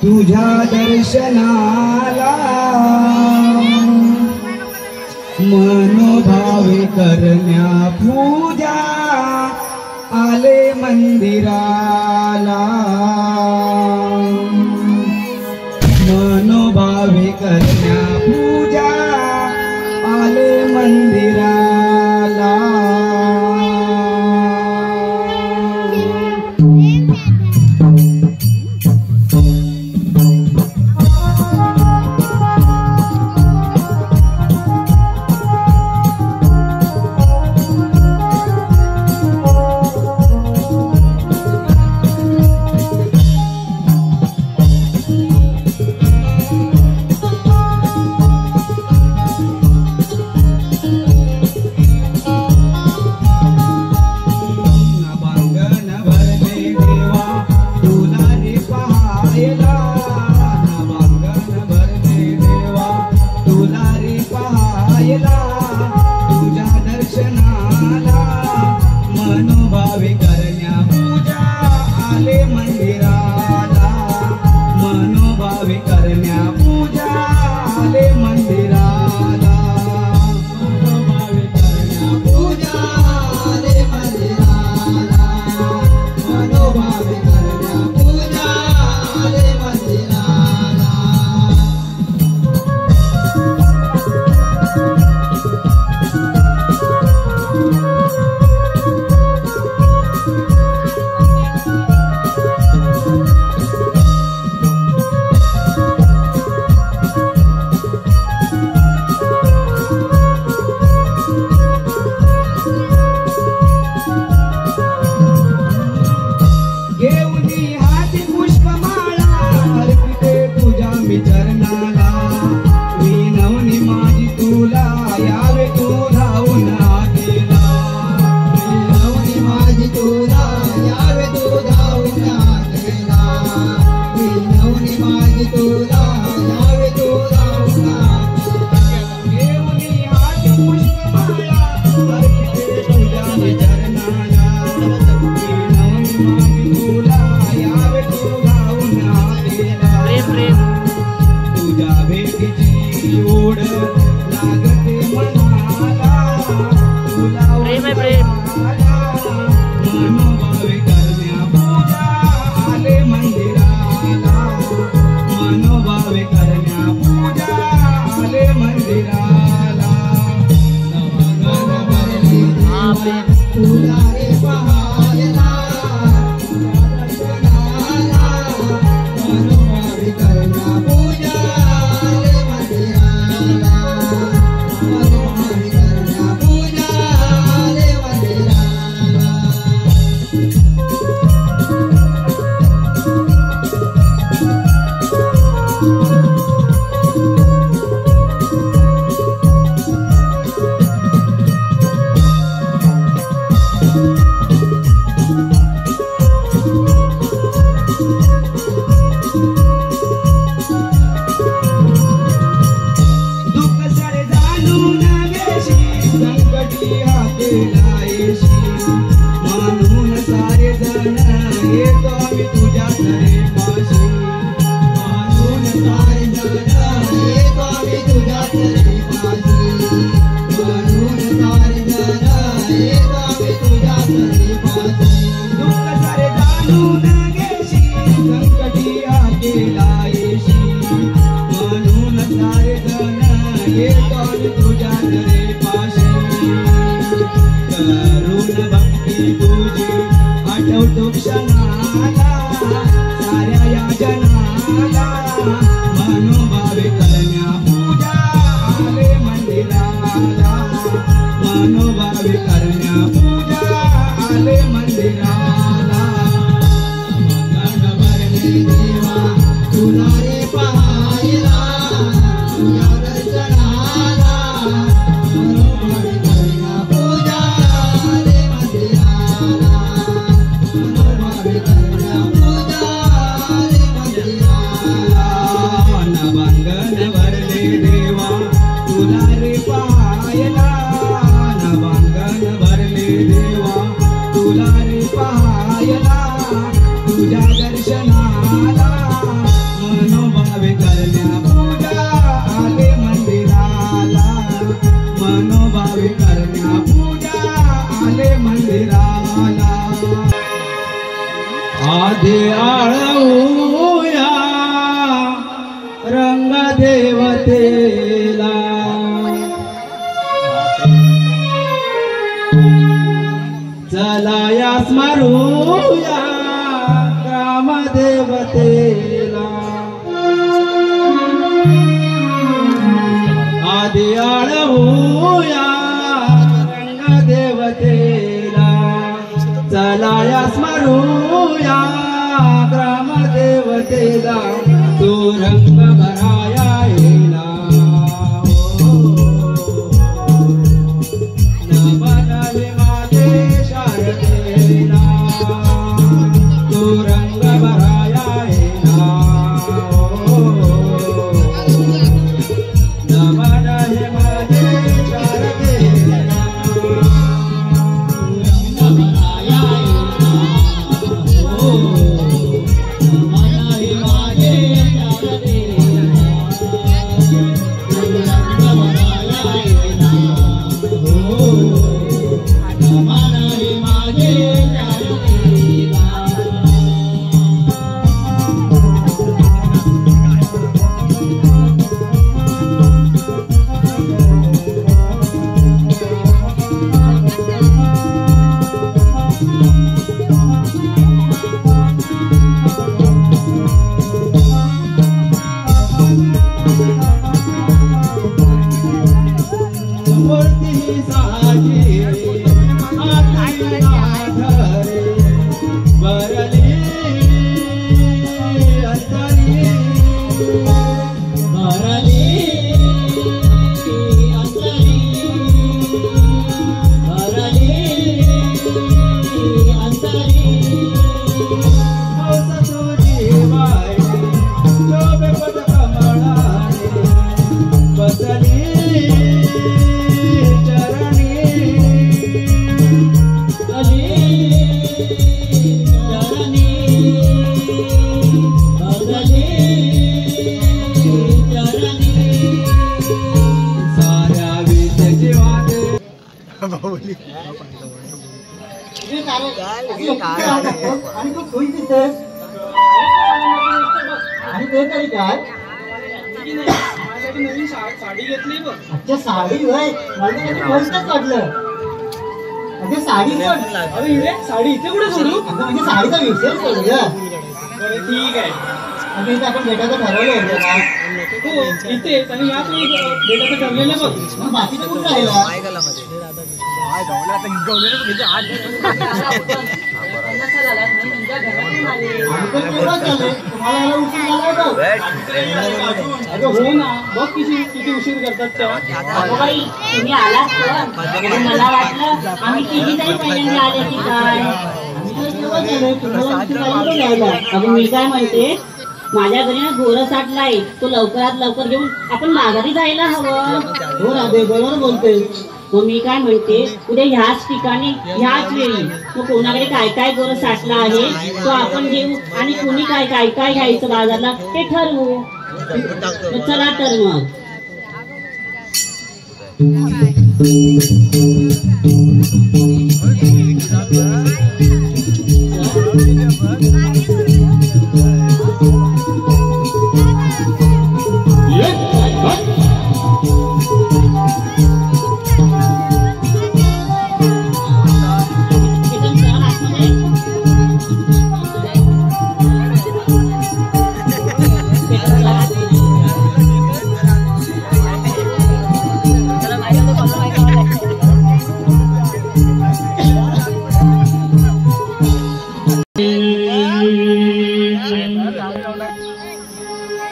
तुझ्या दर्शनाला मनोभावे करण्या पूजा आले मंदिराला मनोभावे करण्या पूजा आले मंदिराला मनोभावे करण्या पूजा आले मंदिराला मनोभावे करण्या पूजा आले मंदिराला मनोभावे करण्या पूजा आले मंदिराला मनोभावे करण्या पूजा आले मंदिराला चरणाला विनवणी माझी तुला यावे तू धावून आकेला विनवणी माझी तुला यावे तू धावून आकेला विनवणी माझी तुला यावे तू धावून आकेला घेऊनी हात पुष्पमाळा अर्पिते तुझ्या चरणाला विनवणी माझी तुला यावे तू धावून आकेला तुझ्या भेटीची ओढ लागते मनाला तुला मनोभावे करण्या पूजा आले मंदिराला मनोभावे करण्या पूजा आले मंदिराला नवगण भरली देवा तुला रे पाहायला तुझ्या दर्शनाला मनोभावे करण्या पूजा म्हणून सारे जण येतो आम्ही तुझ्या दरेपाशी म्हणून सारे जण येतो आम्ही तुझ्या दरेपाशी म्हणून सारे जण येतो आम्ही तुझ्या दरेपाशी दुःख सारे जाणून घेशी संकटी आकेला येशी म्हणून सारे जण येतो आम्ही तुझ्या दरेपाशी करुण भक्ती तुझी आठवतो क्षणाला साऱ्या या जनाला मनोभावे करण्या पूजा आले मंदिराला मनोभावे करण्या पूजा आले मंदिराला गण भरले देवा तुला रे पाहायला तुझ्या दर्शनाला मनोभावे करण्या पूजा आले मंदिराला मनोभावे करण्या पूजा आले मंदिराला नवगण आधी आळवूया रंग देवतेला चला या स्मरूया ग्रामदेवतेला आधी आळवूया रंग देवतेला चला या स्मरूया ग्रामदेवतेला तो रंग भराया येला नमन हे माझे शारदेला तो रंग भराया येला नमन हे माझे शारदेला आणि तू खुश दिसतेस आणि ते तरी काय नवीन साडी घेतली बघ. अच्छा साडी होय मला मस्तच वाटलं म्हणजे साडी अरे साडी इथे कुठे सोडू म्हणजे साडीचा विषय सोडूया बरं ठीक आहे आणि आपण भेटायचं ठरवलं होतं हो इथे आणि या भेटायचं ठरलेलं बघ मग बाकीचं कुठं राहिला हो ना बघ किती उशीर करतात त्या तुम्ही आलात तर मला वाटलं आम्ही किती तरी पहिल्यांदा आले की काय अगं मी काय म्हणते माझ्या घरी ना घोरं साठलाय तो लवकरात लवकर घेऊन आपण माघारी जायला हवं हो राधे बरोबर बोलते मग मी काय म्हणते उद्या ह्याच ठिकाणी ह्याच वेळी मग कोणाकडे काय काय गोरं साठला आहे तो आपण घेऊ आणि कोणी काय काय काय घ्यायचं बाजारला ते ठरवू चला तर मग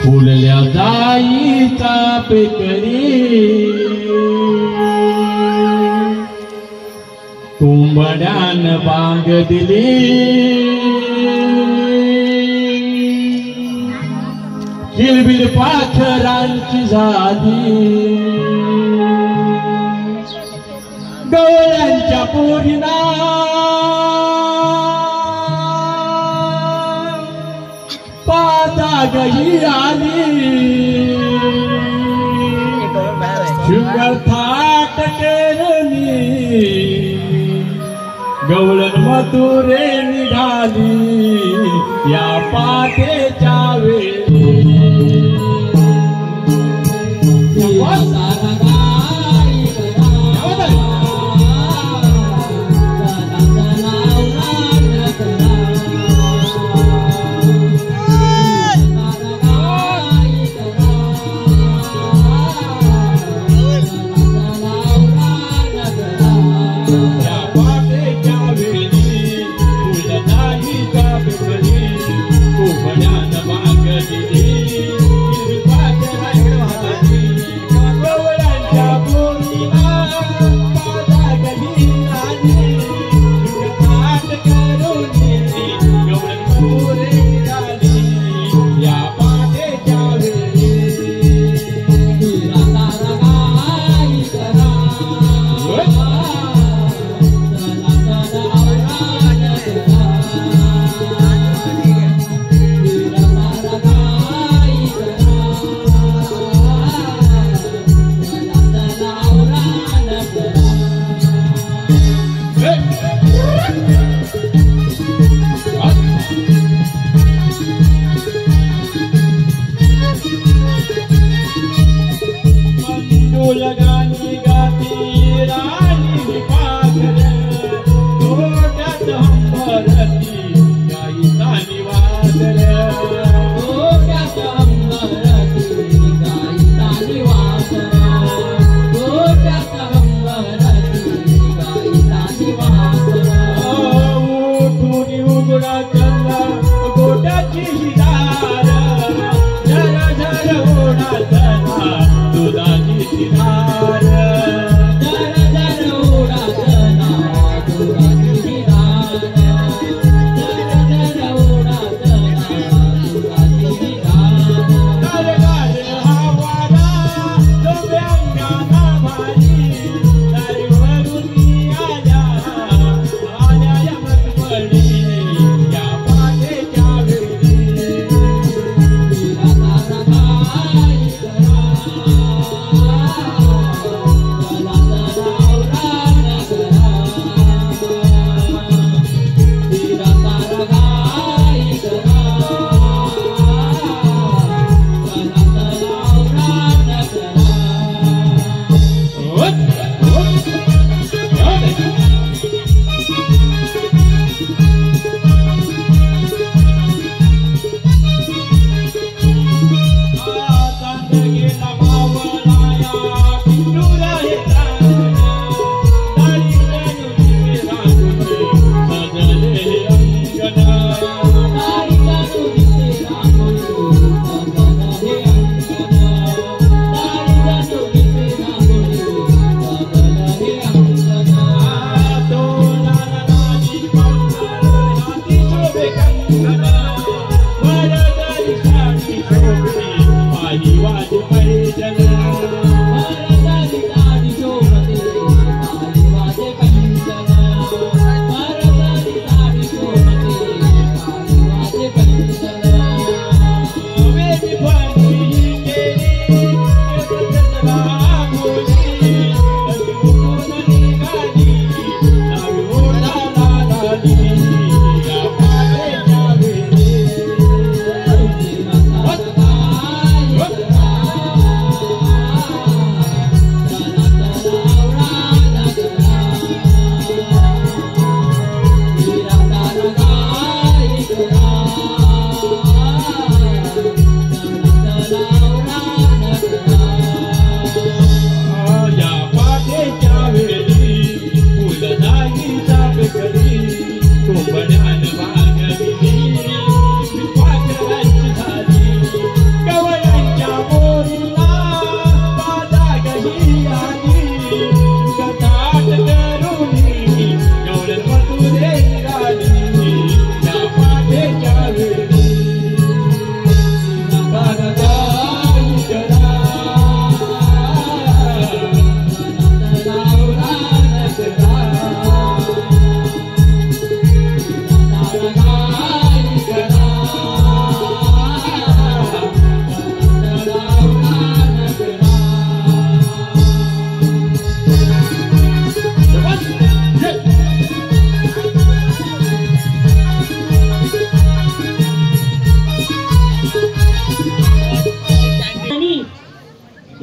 फुलल्या जाईचा पेकरी कुंबड्यान बांग दिली किलबिल पाखरांची झाली गवळ्यांच्या पोरीना पाता गही आली शुगर थाट केली गवळण मथुरे निघाली या पाटेच्या वेळी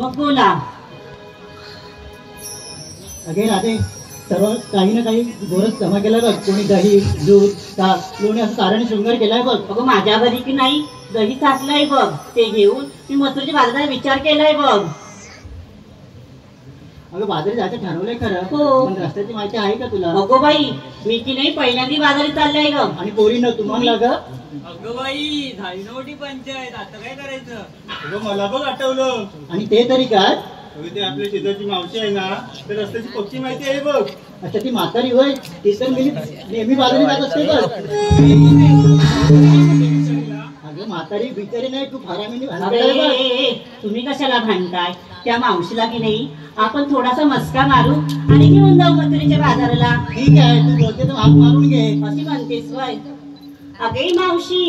मग बोला. अगे राधे, सर्व काही ना काही गोरस जमा केलाय बघ. कोणी दही, दूध, ताक, लोणी असं कारण शृंगार केलाय बघ. अगं माझ्या घरी की नाही दही साठलंय बघ. ते घेऊन मी मथुरेच्या बाजारात विचार केलाय बघ. अगं बाजारी जायचं ठरवलंय खरं. हो. पण रस्त्याची माहिती आहे का तुला? अगो बाई, मी की नाही पहिल्यांदा बाजारात चाललंय ग. आणि पोरीनं तुम्हाला ग अगं बाई, झाली नव्हती पंचायत, आता काय करायचं? अगं मला बघ आठवलं. आणि ते तरी काय? अगं ते आपल्या शेजारची मावशी आहे ना, तर रस्त्याची पक्की माहिती आहे बघ. अच्छा, ती म्हातारी होय. ती तर मी नेहमी बाजारी जात असते बघ. अगं म्हातारी बिचारी नाही, तू हरामीने भांडलाय बघ. तुम्ही कशाला भांडताय? त्या मावशीला की नाही आपण थोडासा मस्का मारू आणि घेऊन जाऊ मथुरेच्या बाजाराला. ठीक आहे, तू बोलते तर हात मारून घे. अशी म्हणतेस वय. अगे मावशी,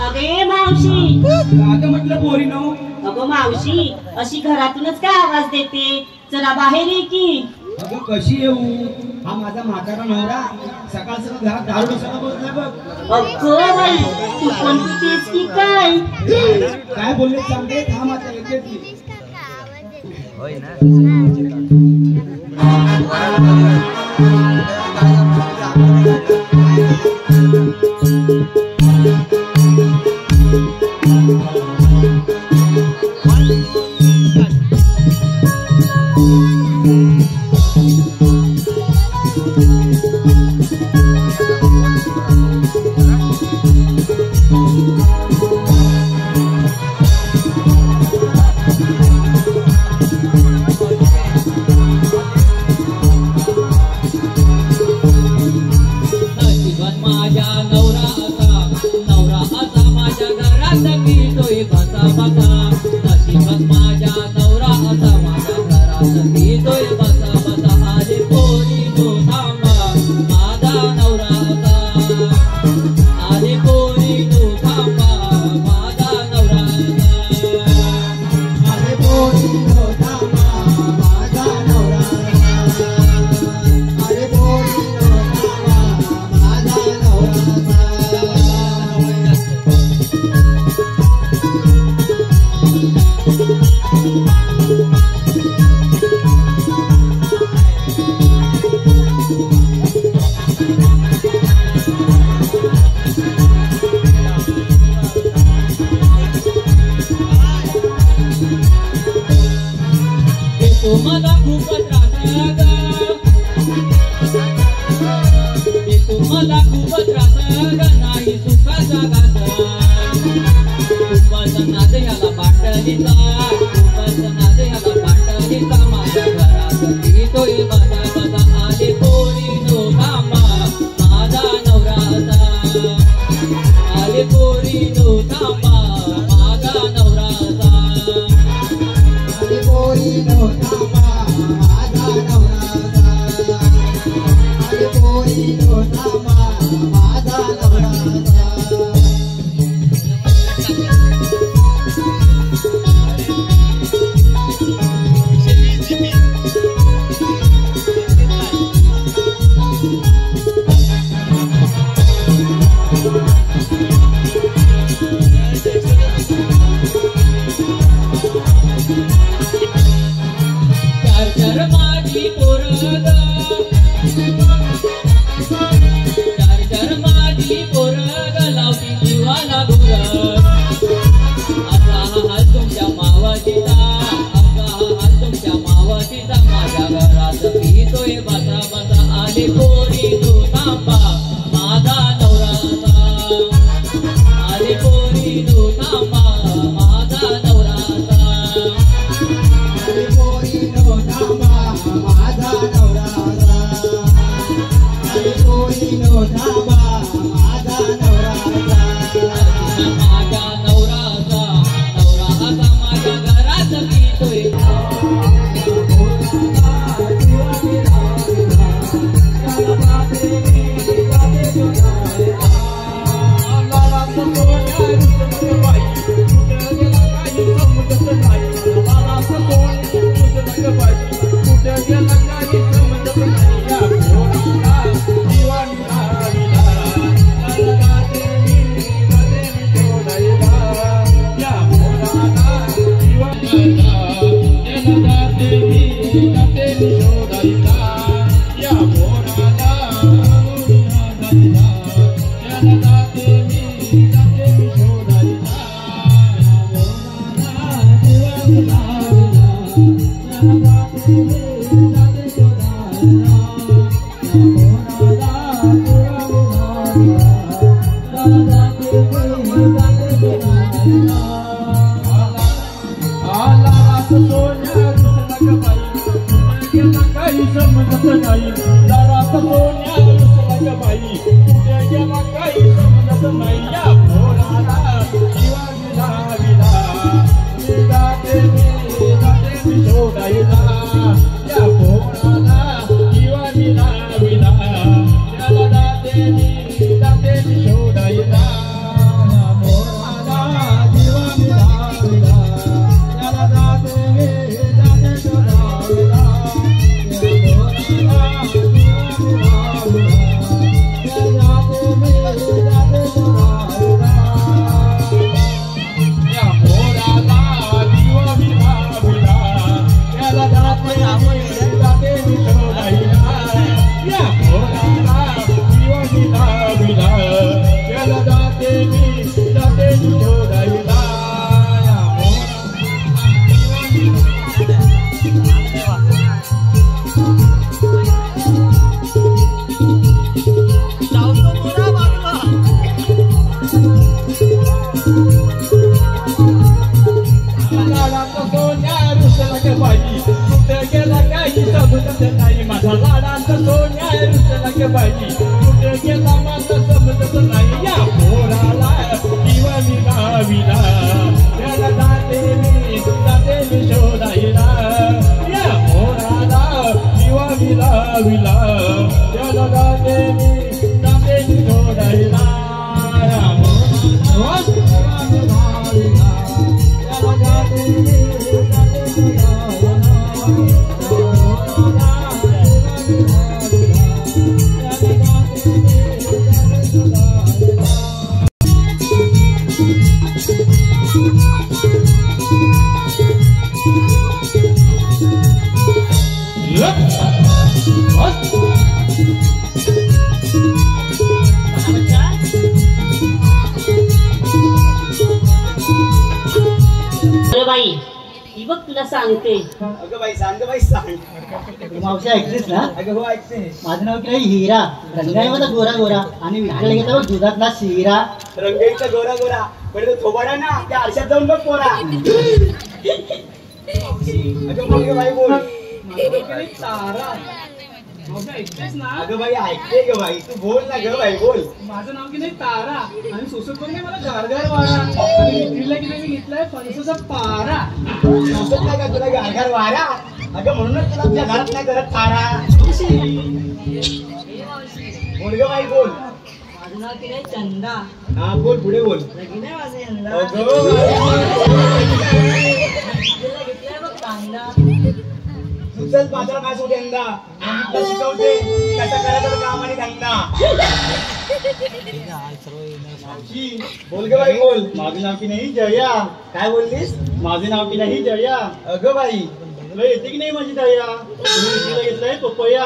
अगे मावशी. अगं म्हटलं पोरीनो. अगो मावशी, अशी घरातूनच काय आवाज देते? जरा बाहेर ये की. अगं कशी येऊ? हा माझा म्हातारा नवरा सकाळ सकाळ घरात दारू दिसायला बसलाय बघ. अगं बाई, तू पण पितेस की काय? काय बोलले सांगते, थांब आता येतेच की. माझा नवरा शोधायला या मोराला शोधायला त्याला जाते मी शोधायला या मोराला जीवा मिळाविला त्याला जाते मी शोधायला या मोराला जीवा मिळाविला आला रात सोन्या रुसला ग बाई गेला काही समजत नाही रात सोन्या रुसला ग बाई गेला काही समजत नाही या पोराला जीवा मिळाविला मी जाते मी शोधायला या पोराला जीवा मिळाविला त्याला जाते मी शोधायला माझा लाडाचा सोन्या रुसला ग बाई कुठे गेला माझा समजत नाही या पोराला जीवा मिळाविला त्याला जाते मी शोधायला या पोराला जीवा मिळाविला त्याला जाते मी शोधायला या पोराला जीवा मिळाविला त्याला जाते मी बाई ही बघ तुला सांगते. अगं बाई सांग बाई सांग. मावशी ऐकतेस ना? अगं हो ऐकते. माझं नाव काय हिरा, रंग आहे माझा गोरा गोरा आणि विकायला घेता दुधातला शिरा. रंगाईचा गोरा गोरा पण तो थोबाडा ना त्या आरशात जाऊन बघ पोरा. अगं बोल ग बाई बोल. तारा ऐकतेस ना? अगं बाई ऐकते ग बाई तू बोल ना ग बाई बोल. माझं नाव की नाही तारा आणि सोसत पण नाही मला गारगार वारा आणि विक्रीला की नाही मी घेतलाय फणसाचा पारा. सोसत नाही का तुला गारगार वारा? अगं म्हणूनच तुला तुझ्या घरात नाही करत तारा. बोल ग बाई बोल. माझं नाव की नाही चंदा. हा बोल पुढे बोल. नाही माझं यंदा घेतलाय बघ कांदा. तुझंच बाजार काय सोड यंदा तुला शिकवते कसं करायचं काम आणि धंदा. बोल ग बाई बोल. माझं नाव की नाही जया. काय बोललीस? माझे नाव की नाही जया. अगं बाई तुला येते की नाही माझी दया? तुम्ही घेतलाय पपया.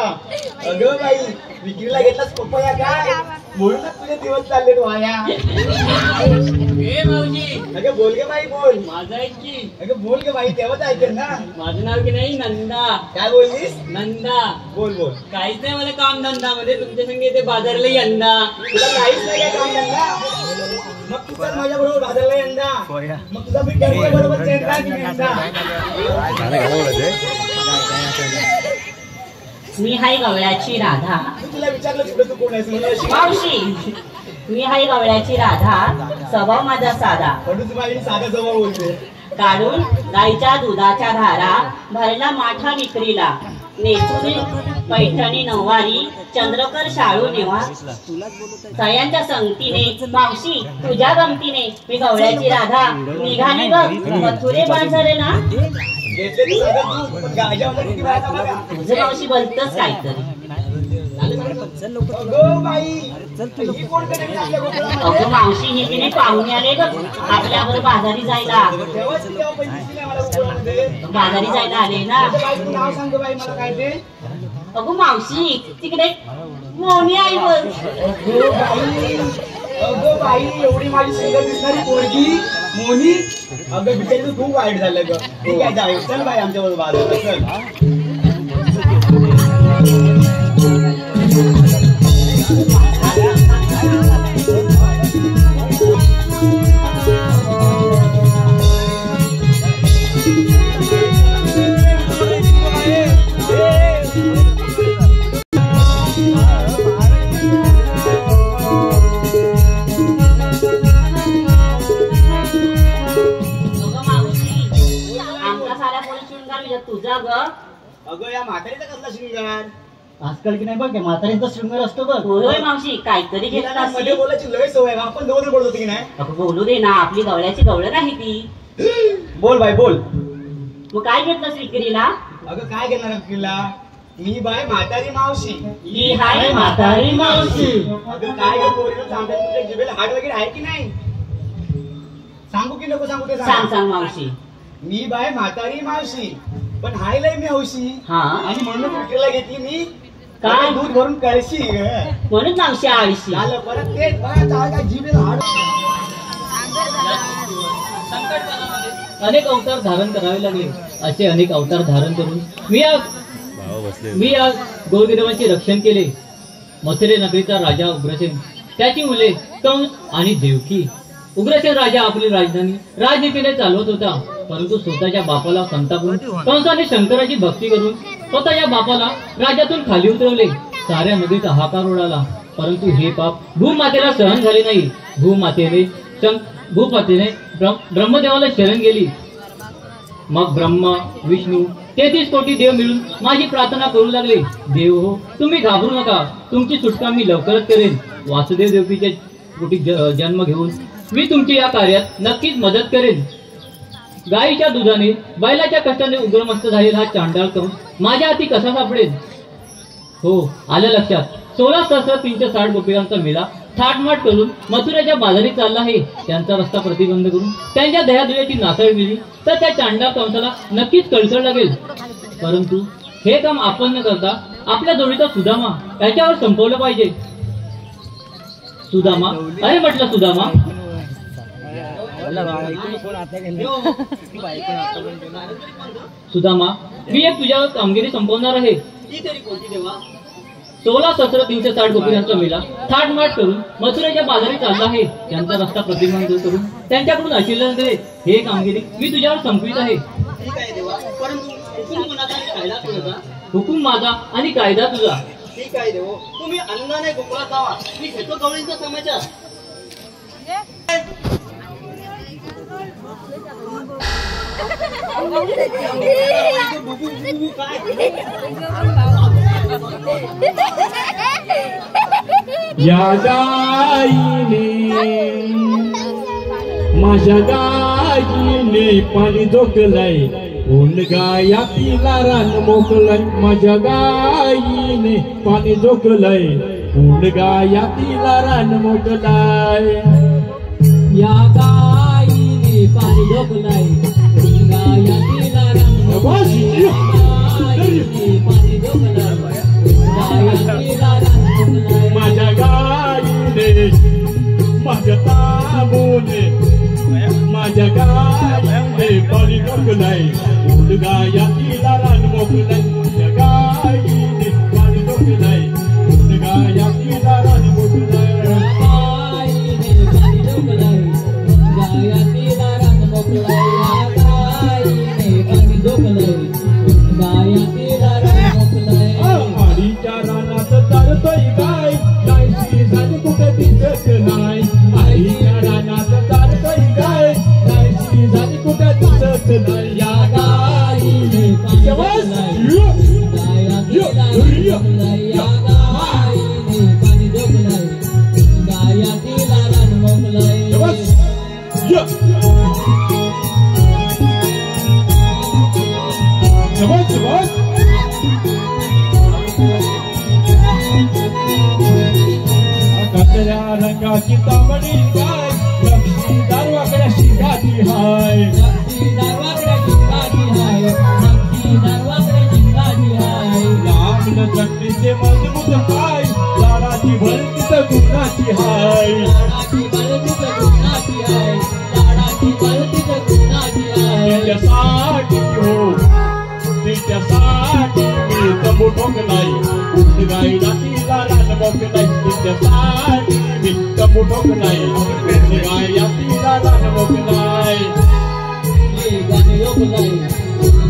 अगं बाई विक्रीला घेतलास पपया काय म्हणूनच तुझे दिवस चालले वाया. अगं बोल ग बाई बोल. माझा ऐक की. अगं बोल ग बाई तेव्हाच ऐकेल ना. माझं नाव की नाही नंदा. काय बोललीस? नंदा. बोल बोल. काहीच नाही मला काम धंदा मध्ये तुमच्या संग येते बाजारला यंदा. तुला काहीच नाही काय काम धंदा? मग तू तर माझ्या बरोबर बाजारला यंदा. मग तुझा मी त्यांच्या बरोबर यंदा की यंदा. मी हाय गवळ्याची राधा. तुला विचारलं सुद्धा तू कोण आहेस म्हणून. मावशी मी हाय गवळ्याची राधा, स्वभाव माझा साधा. म्हणून तुम्हाला साधा जवळ बोलते. काढून गाईच्या दुधाच्या धारा, भरला माठा विक्रीला, नेसुने पैठणी नऊवारी, चंद्रकर शाळू नेवा. सयांच्या संगतीने मावशी तुझ्या गमतीने मी गवळ्याची राधा निघाली बघ मथुरे बांधरे ना. घेतले तू सगळं तू पण गाजावाला किती व्हायचा बघा. तुझं मावशी बोलतच काहीतरी. अगं बाई ही कोण करेल आपल्या गोकुळामध्ये? अगं मावशी ही की नाही पाहुणे आले बघ आपल्यावर बाजारी जायला. तेव्हाच तेव्हा पैसे दिले मला गोकुळामध्ये. बाजारी जायला आले ना. बाई तू नाव सांग गं बाई मला काय ते. अगं मावशी तिकडे मोनी आई बघ. अगं बाई एवढी माझी सुंदर दिसणारी पोरगी मोनी. अगं बिचारी तू खूप वाईट झालं ग. ठीक आहे जाऊ चल बाई आमच्या बरोबर बाजूला चल. तुझा ग. अगं या म्हातारीचा कसला शृंगार. आजकाल की नाही बघ म्हाताऱ्यांचा शृंगार असतो बघ. होय मावशी काहीतरी घेतला तिला मध्ये बोलायची लय सवय आहे. आपण दोघं बोलत होतो की नाही. अगं बोलू दे ना आपली गवळ्याची गवळ नाही ती. बोल बाई बोल. मग काय घेतलंस विक्रीला. अगं काय घेणार विक्रीला. मी बाय म्हातारी मावशी. ही हाय म्हातारी मावशी. अगं काय ग पोरीला सांगतात तुझ्या जिभेला हाड वगैरे आहे की नाही. सांगू की नको सांगू ते सांग सांग मावशी. मी बाय म्हातारी मावशी पण हाय लय मी हौशी. हा आणि म्हणून विक्रीला घेतली मी काय दूध भरून कळशी. म्हणून मावशी आळशी. झालं परत तेच बघा काय जिभेला हाड. अनेक अवतार धारण करावे लागले. असे अनेक अवतार धारण करून मी आज गोरगरिबांचे रक्षण केले. मथुरे नगरीचा राजा उग्रसेन, त्याची मुले कंस आणि देवकी. उग्रसेन राजा आपली राजधानी राजनीतीने चालवत होता, परंतु स्वतःच्या बापाला संतापून कंसाने शंकराची भक्ती करून स्वतःच्या बापाला राज्यातून खाली उतरवले. साऱ्या नदीत हाहाकार उडाला, परंतु हे पाप भूमातेला सहन झाले नाही. भूमातेने ब्रह्मदेवाला शरण गेली. मग ब्रह्मा विष्णू 33 कोटी देव मिळून माझी प्रार्थना करू लागले. देव हो तुम्ही घाबरू नका, तुमची सुटका मी लवकरच करेन. वासुदेव देवकीचे कोटी जन्म घेऊन मी तुमची या कार्यात नक्कीच मदत करेन. गायीच्या दुधाने बैलाच्या कष्टाने उग्रमस्त झालेला हा चांडाळ करून माझ्या हाती कसा सापडेल. हो आलं लक्षात. 16,360 गोपिकांचा मेळा थाटमाट करून मथुरेच्या बाजारी चालला आहे. त्यांचा रस्ता प्रतिबंध करून त्यांच्या दह्यादुयाची नासळ गेली तर त्या चांडाळ कंसाला नक्कीच कळसळ लागेल. परंतु हे काम आपण न करता आपल्या जोडीचा सुदामा याच्यावर संपवलं पाहिजे. सुदामा अरे म्हटलं सुदामा. सुदामा मी एक तुझ्यावर कामगिरी संपवणार आहे. 16,360 गोपिकांचा मेळा थाटमाट करून मथुरेच्या बाजारी चालला आहे. त्यांचा रस्ता प्रतिबंध करून त्यांच्याकडून आशीर्वाद दे. हे कामगिरी मी तुझ्यावर संपवित आहे. हुकूम माझा आणि कायदा तुझा. ठीक आहे देव. तुम्ही आनंदाने गोकुळात जावा. मी घेतो गवळींचा समाचार. या गाईने माझ्या गाईने पाणी झोकलंय. ऊन गाया तिला रान मोकलय. माझ्या गाईने पाणी झोकलय. ऊन गाया तिला रान मोकलय. या गाईने पाणी झोकलंय. ऊन गाया तिला रान मोकलय. पाणी झोकलंय. माझ्या गाईने माझ्या ताबूने माझ्या गाईने पाणी झोकलय. ऊन गाया तिला रान मोकलय. माझ्या गाईने पाणी झोकलय. ऊन गाया तिला रान मोकलय. आडीच्या रानात चालतोय गाय. गायची झाली कुठे दिसत नाही. आईच्या रानात चालतोय गाय. गायची झाली कुठे दिसत नाही. या गाईने कातऱ्या रंगाची तांबडी गाय. लक्ष्मी दारवाकड्या शिंगाची हाय. लांब गुणाची हाय तिच्यासाठी हो तिच्यासाठी मी तंबू ठोकलाय उठ गायला तिला रान मोकलाय तिच्यासाठी मी तंबू ठोकलाय उठ गायला तिला रान मोकलाय गाणी लोकलाय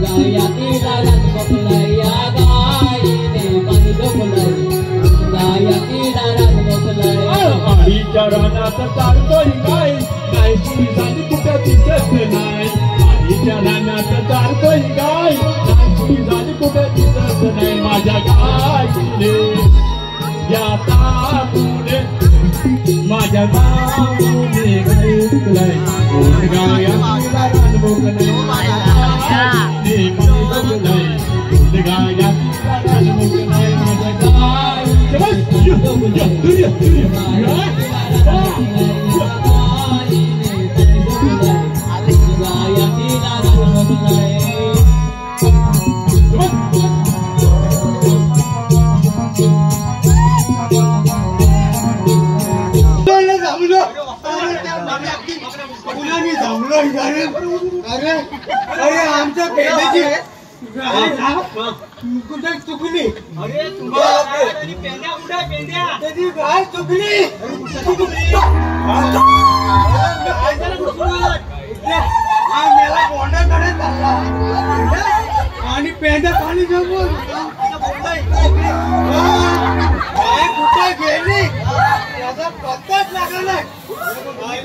गाया तिला रान मोकलाय या गायीने गाणी लोकलाय गाया तिला रान मोकलाय आईच्या रानात चालतोय गाय गायची झाली कुठं दिसत नाही आईच्या रानात चालतोय गाय गायची झाली कुठं दिसत नाही माझ्या गायीने या तापुने माझ्या गावाने गायलाय कोण गाया तिला रान मोकलाय गायीने गाणी लोकलाय कोण गाया तिला रान मोकलाय माझ्या अरे आमच्या पेंड्याची कुठे चुकली अरे त्याची गाय चुकली मेला बोंडाकडे चालला आणि पेंड्या खाली जमून गाय कुठे गेली त्याचा पत्ताच लागला नाही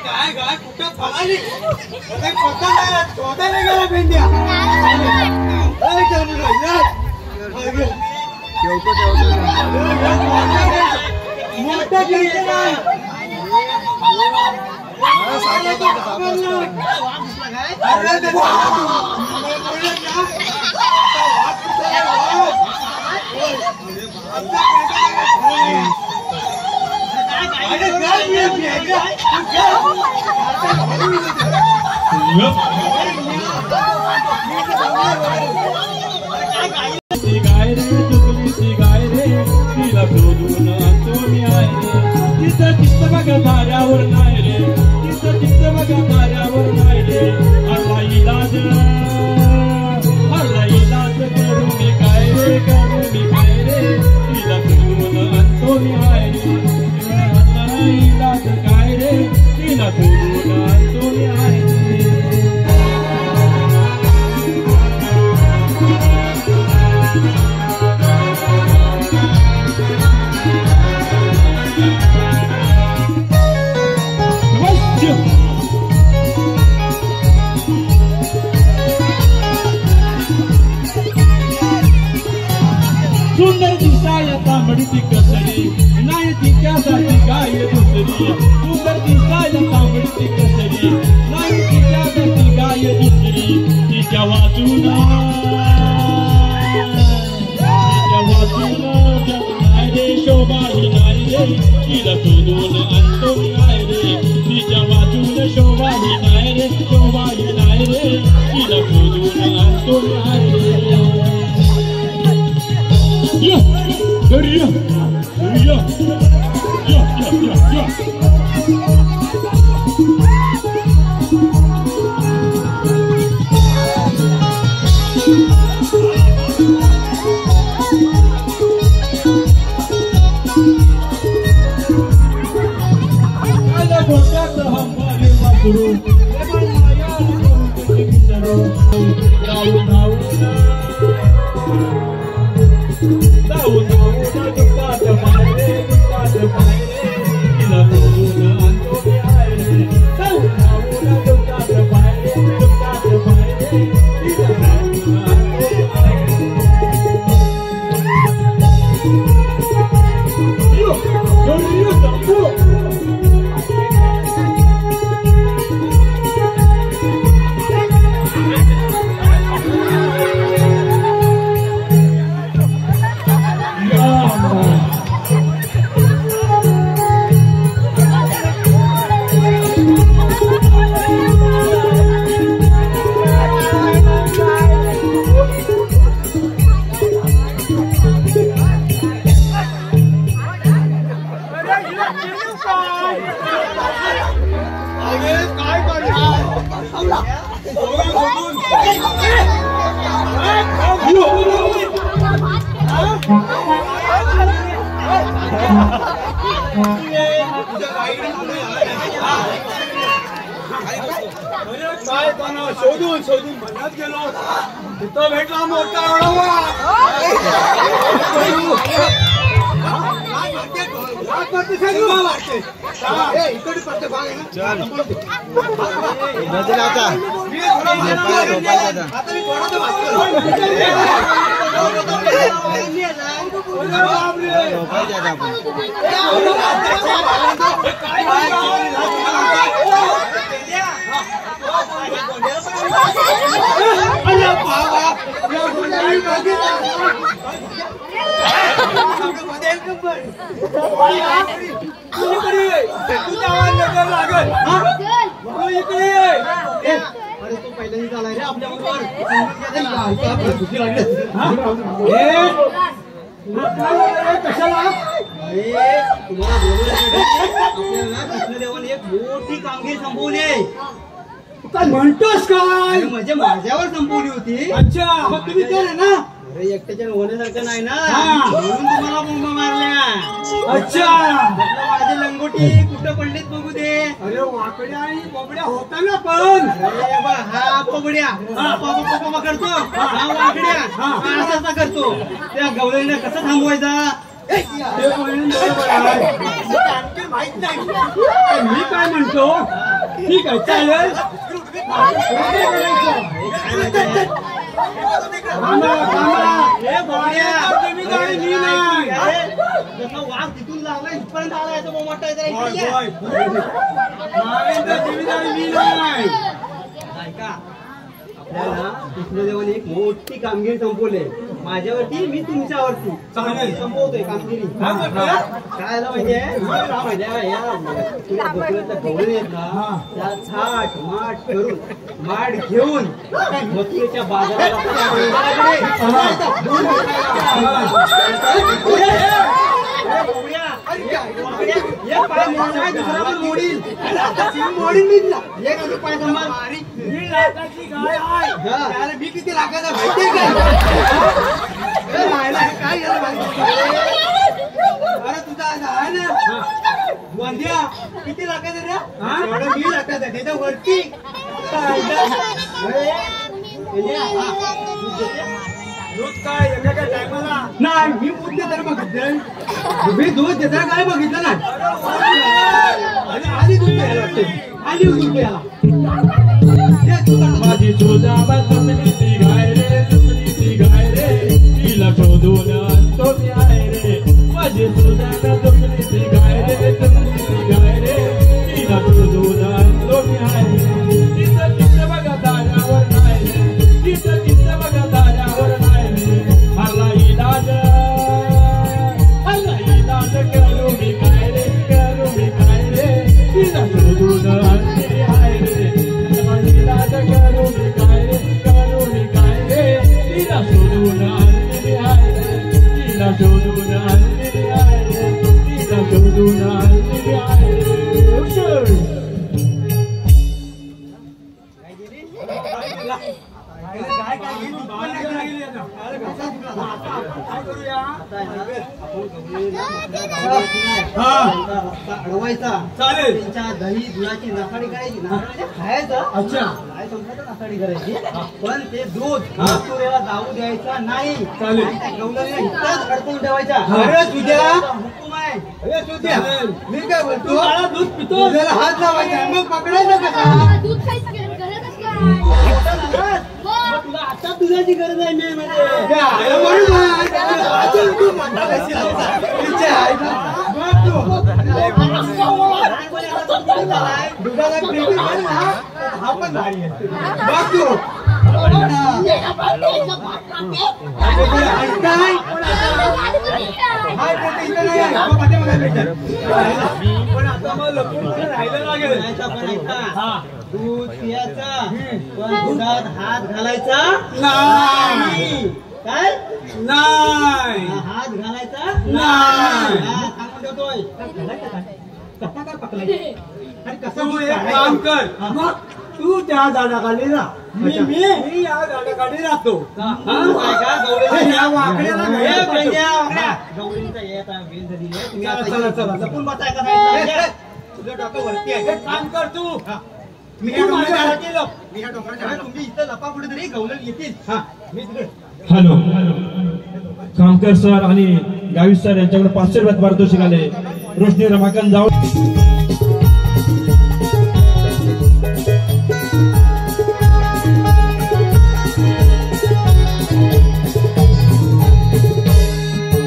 काय गाय कुठं पळाली पत्ता नाही शोधायला गेला पेंड्या मोठा गाय रे चुकली ती गाय रे तिला शोधून आणतो मी आहे रे तिचं चित्त बघा ताऱ्यावर नाही रे तिचं चित्त बघा ताऱ्यावर नाही रे हरला इलाज करू मी काय रे तिला शोधून आणतो मी आहे रे हरला इलाज काय रे तिला शोधून आणतो मी आहे रे सुंदर दिसाय तांबडीची कसरी नाही तिच्यासाठी गाय दुसरी सुंदर दिसाय तांबडीची कसरी नाही तिच्यासाठी गाय दुसरी तिच्या वाचून जग नाही रे शोभा ही नाही रे तिला शोधून आणतो मी आहे रे तिच्या वाचून शोभा ही नाही रे तिला शोधून आणतो मी आहे रे काय कोणा शोधून शोधून म्हणत गेलो तिथं भेटला मोठा अडवा अरे तू पहिल्यांदा आलाय रे आपल्या बरोबर कशाला कृष्णदेवाने एक मोठी कामगिरी संपवली आहे. काय म्हणतोस काय म्हणजे माझ्यावर संपवली होती. अच्छा मग तुम्ही केलं ना अरे एकट्याच्या होण्यासारखं नाही ना हा. म्हणून तुम्हाला बोंबा मारल्या. अच्छा म्हटलं माझे लंगोटी कुठं पडलेत बघू दे. अरे वाकड्या आणि बोबड्या होताना पण अरे बा हा पबड्या पप्पा करतो हा वाकड्या हा असा करतो. त्या गवळीने कसं थांबवायचा ते पण बरोबर आहे. आणखी माहित नाही मी काय म्हणतो ठीक आहे चालेल वाघ तिथून लागला इथपर्यंत आला याचा मोठा ऐका आपल्याला कृष्णदेवाने एक मोठी कामगिरी संपवली. माझ्यावरती मी तुमच्यावरती संपवतोय कामगिरी. काय माहितीये गवळी आहेत ना त्या थाट माठ करून माठ घेऊन मथुरेच्या बाजाराला एक पाय मोडला दुसरा पण मोडील मोडील एक अजून पाय संभाळ. मी किती लाखाचा माहितीये काय अरे तुझा आहे ना वंद्या किती लाखाचा रे 20 लाखाचा त्याच्या वरती दूध काय एखाद्या टायमाला नाही मी पुढे तर बघितलं तुम्ही दूध देता काय बघितलं नाही आधी दूध द्यायला वाटतं आधी दूध द्यायला माझी शोधावा जमली गाय रे जमली गाय रे तिला शोधून आणतो मी आहे रे. माझी शोधावा जमली गाय रे जमली गाय रे तिला शोधून आणतो मी आहे रे. तिचं चित्र बघा दारावर नाही रे तिचं चित्र बघा दारावर नाही रे. मला इलाज करू मी काय रे करू मी काय रे तिला शोधून आणते आहे रे. करू मी काय रे तिला शोधून आणलेली आहे रे तिला शोधून आणलेली आहे रे तिला शोधून आणलेली आहे अडवायचा चालेल त्यांच्या दही दुधाची नासाडी करायची नासाडी खायचं. अच्छा काय समजायचं नासाडी करायची पण ते दूध मथुरेला जाऊ द्यायचा नाही. चालेल. गवळीला इथंच अडकून ठेवायचा. अरे तुझ्या हुकूम आहे. अरे तुझ्या मी काय बोलतो तू मला दूध पितो तुझ्याला हात लावायचा मग पकडायचं कसा दूध खायची गरजच काय तुला आता दुधाची गरज आहे मी मध्ये हा पण भारी आहे बघ तू पण आता मग लपून राहिलं लागेल. दूध पियाचा पण दुधात हात घालायचा नाही काय नाही हात घालायचा नाही. सांगून ठेवतोय कसा काय पकलाय आणि कसं तू दूध एक काढायचं? काम कर तू त्या झाडाखाली राह. मी या झाडाखाली राहतो. या वाकड्याला चला चला जपून बसायचं नाही. तुझं डोकं वरती आहे. एक काम कर तू. मी ह्या डोंगराच्या तुम्ही इथं लपा कुठेतरी गवलन येतील. हा मी तिकडे. हॅलो कामकर सर आणि गावी सर यांच्याकडे 500 रुपयात पारितोषिक आले. रोशनी रमाकांत जाऊ.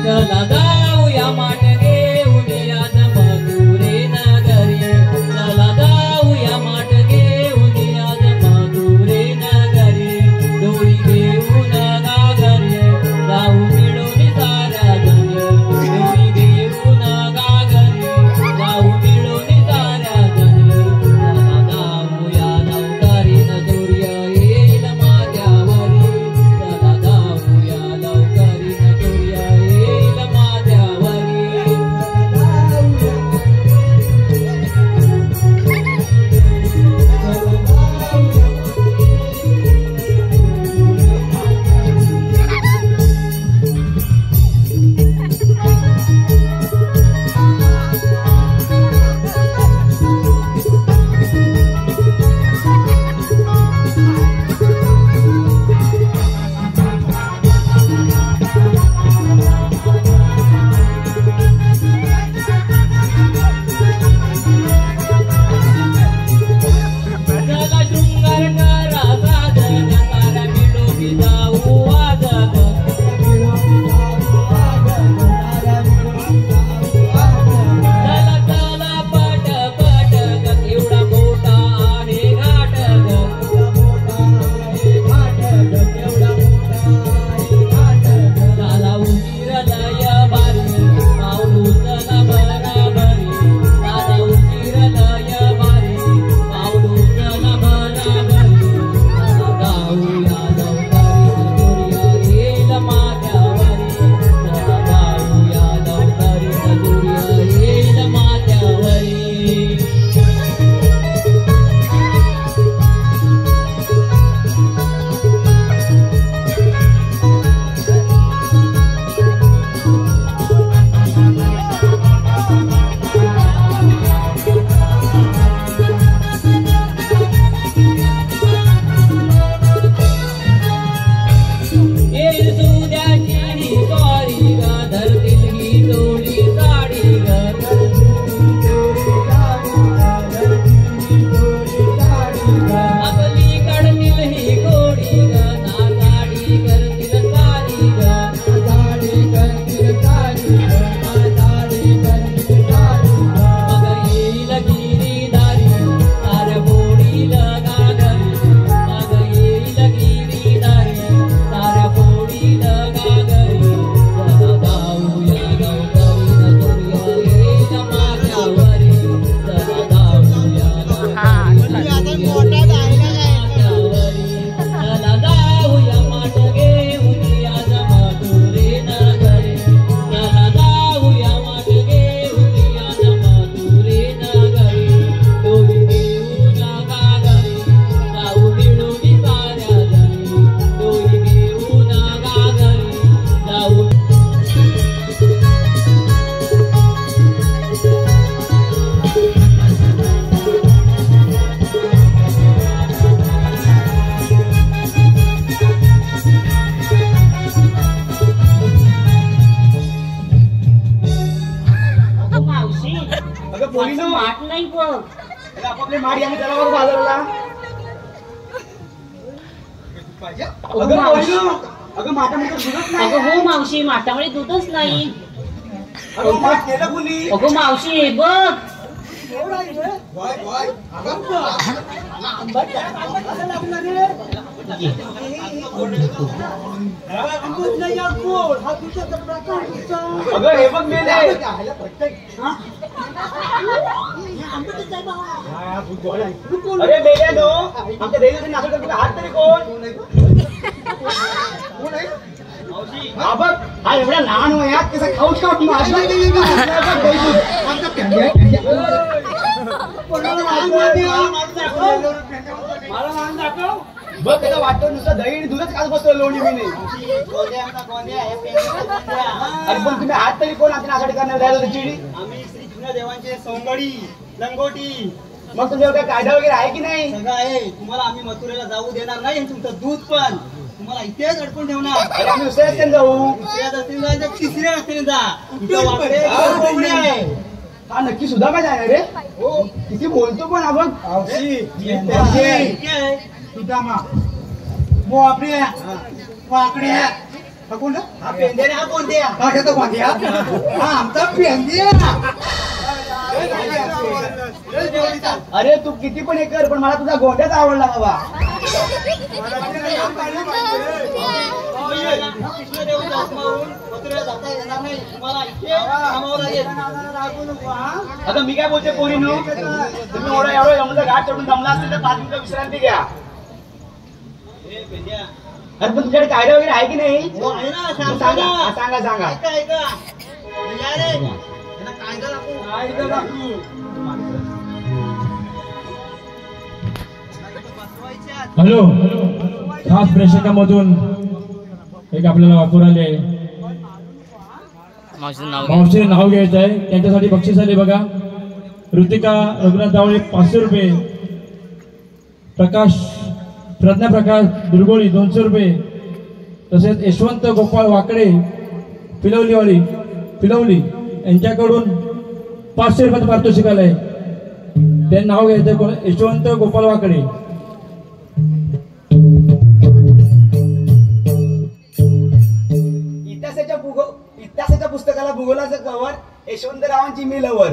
चला जाऊया माटगे उद्या मधुरे नगरी. चला जाऊया माटगे उद्या मधुरे नगरी. डोळी घेऊन गागरी जाऊ मिळून साऱ्या जण. डोळी घेऊन गागरी जाऊ मिळून साऱ्या जण. चला जाऊया लवकरीन सूर्य येईल माझ्यावरी. चला जाऊया लवकरीन सूर्य येईल माझ्यावरी. चला शृंगार करा साधन सारा मिळून जाऊ वाजत. चला चला पट पट ग एवढा मोठा आहे घाट ग. चला उशिरलय बारी पाऊलूच न बराबरी. चला उशिरलय बारी पाऊलूच न बराबरी. चला जाऊया लवकरीन सूर्य येईल माझ्यावरी. चला जाऊया लवकरीन सूर्य येईल माझ्यावरी. येईल सुद्याची ही स्वारी ग धरतील ही डोळी साडी ग. आपली कडतील ही गोडी ग ना साडी करतील सारी ग. मग येईल गिरीधारी साऱ्या बोडील गागरी. मग येईल गिरीधारी साऱ्या बोडील गागरी. चला जाऊया लवकरीन सूर्य येईल माझ्यावरी. चला जाऊया लवकरीन सूर्य येईल माझ्यावरी. चला जाऊया माटगे उद्या मधुरे नगरी. चला जाऊया माटगे उद्या मधुरे नगरी. डोळी घेऊन गागरी जाऊ मिळून साऱ्या जणी. डोळी घेऊन गागरी जाऊ. अगं मावशी अगं पोरीनो माझं माठ नाही बघ. आपापले माडी आम्ही त्याला बघ बाजाराला. अगं अगं मावशी पोरीनो अगं माठामध्ये दुधच नाही. अगं हो मावशी माठामुळे दूधच नाही. अगं माठ केलं कुणी? अगं मावशी हे बघ. अगं हे बघ मेले. अरे मेल्या नो आमच्या देवीचे नाचत तुला हात तरी कोण? हा बघ हा एवढ्या लहान वयात त्याचा खाऊच खाऊच माझा मला मान दाखव. बघ त्याला वाटतं नुसतं दही आणि दूधच खात बसतो लोणी मी नाही. अरे पण तुम्ही हात तरी कोण आपल्या नासाठी करणार द्यायला होती चिडी? आम्ही श्री जुन्या देवांचे सोंगडी लंगोटी मग तुमच्यावर काय कायदा वगैरे आहे की नाही? सगळं आहे. तुम्हाला आम्ही मथुरेला जाऊ देणार नाही आणि तुमचं दूध पण तुम्हाला इथेच अडकून ठेवणार. अरे आम्ही दुसऱ्या रस्त्याने जाऊ. दुसऱ्या रस्त्याने जा, तिसऱ्या रस्त्याने जा. इथं वाकडे कोंबडे आहे. हा नक्की सुद्धा काय जाणार रे? हो किती बोलतो पण आपण. सुदामा मोपड्या वाकड्या हा कोण? हा पेंद्या हा कोणत्या? हा घेतो कोणत्या? हा आमचा पेंद्या. अरे तू किती पण हे कर पण मला तुझा गोंड्याच आवडला बाबा. आता मी काय बोलते पोरीनो, तुम्ही एवढं जमलं घाट चढून जमला असेल तर 5 मिनिटं विश्रांती घ्या. अरे पण तुमच्याकडे कायदा वगैरे आहे की नाही? सांगा सांगा सांगा. हॅलो, खास प्रेक्षकामधून एक आपल्याला ऑफर आले. मावशीचे नाव घ्यायचं आहे, त्यांच्यासाठी बक्षीस आले बघा. ऋतिका रघुनाथ दावळे 500 रुपये, प्रज्ञा प्रकाश दुर्गोळी 200 रुपये, तसेच यशवंत गोपाळ वाकडे फिलवली यांच्याकडून 500 रुपयाचं पारितोषिक आलंय. ते नाव घ्यायचं यशवंत गोपाळ वाकडे. इतिहासाच्या पुस्तकाला भूगोलाचं कवर यशवंतरावांची मी लवर.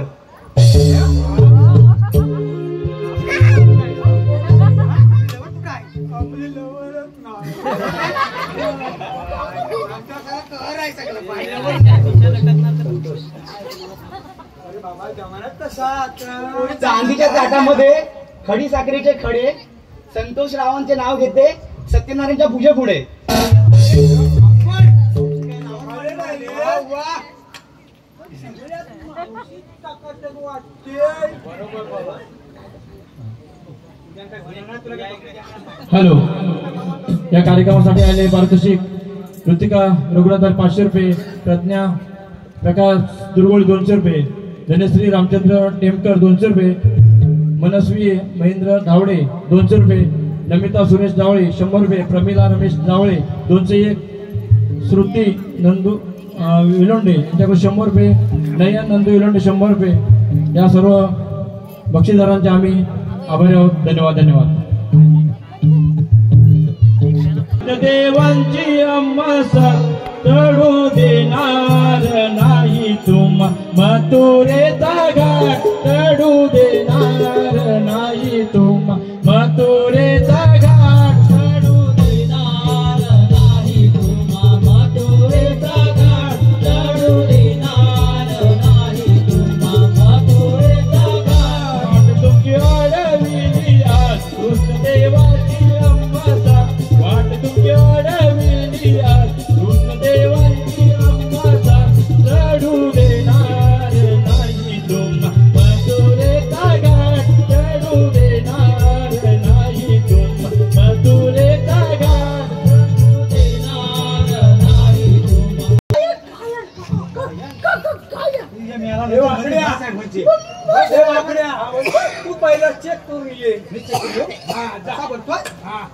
चांदीच्या ताटामध्ये खडी साखरेचे खडे संतोषरावांचे नाव घेते सत्यनारायणच्या पूजे पुढे. हॅलो, या कार्यक्रमासाठी आले पारितोषिक ऋतिका रघुनाथ 500 रुपये, प्रज्ञा प्रकाश दुर्गोळी 200 रुपये, धनश्री रामचंद्र टेमकर 200 रुपये, मनस्वी महेंद्र धावडे 200 रुपये, नमिता सुरेश जावळे 100 रुपये, प्रमिला रमेश जावळे 201, श्रुती नंदू विलोंडे यांच्याकडे 100 रुपये, नयन नंदू विलोंडे 100 रुपये. या सर्व बक्षीसदारांचे आम्ही आभारी आहोत. धन्यवाद धन्यवाद. देवांची अम्मा तडू देणार नाही तुम्हा मथुरेचा घाट, तडू देणार नाही तुम्हा मथुरेचा घाट, तडू देणार नाही तुम्हा मथुरेचा घाट, तडू देणार नाही तुम्हा मथुरेचा घाट. तुमची अडविली आज कृष्णदेवाची अम्माचा वाट, तुमची अडविली आज कृष्णदेवाची अम्माचा, चढू देणार नाही तुम्हा मथुरेचा घाट, चढू देणार नाही तुम्हा मथुरेचा घाट, चढू देणार नाही तुम्हा. तू पहिला चेक करून ये. मी चेक करू. हा जसा बोलतोय. हा